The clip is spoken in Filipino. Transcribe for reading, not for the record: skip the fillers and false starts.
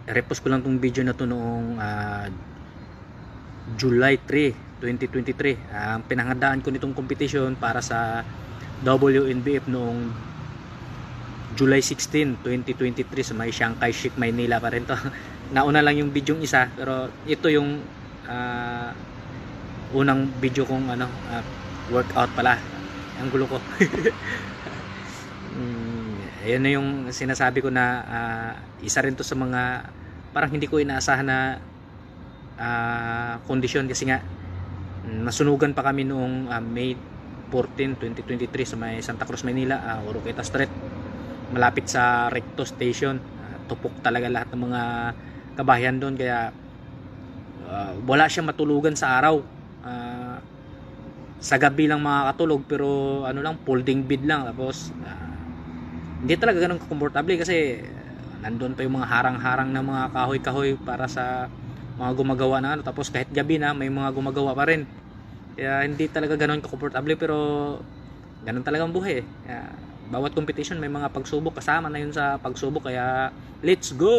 repost ko lang tong video na to noong July 3, 2023. Ang pinanghandaan ko nitong competition para sa WNBF noong July 16, 2023 sa may Chiang Kai-shek, Maynila pa rin to. Nauna lang yung video isa, pero ito yung unang video kong workout pala. Ang gulo ko. Ayun na yung sinasabi ko na isa rin to sa mga parang hindi ko inaasahan na kondisyon, kasi nga nasunugan pa kami noong May 14, 2023 sa may Santa Cruz, Maynila, Oroqueta Street, malapit sa Recto Station. Tupok talaga lahat ng mga kabahayan doon, kaya wala siyang matulugan sa araw. Sa gabi lang makakatulog, pero ano lang, folding bed lang. Tapos hindi talaga ganun komportable kasi nandun pa yung mga harang-harang na mga kahoy-kahoy para sa mga gumagawa na tapos kahit gabi na may mga gumagawa pa rin, kaya hindi talaga ganun komportable, pero ganun talagang buhay Kaya, bawat competition may mga pagsubok, kasama na yun sa pagsubok, kaya let's go!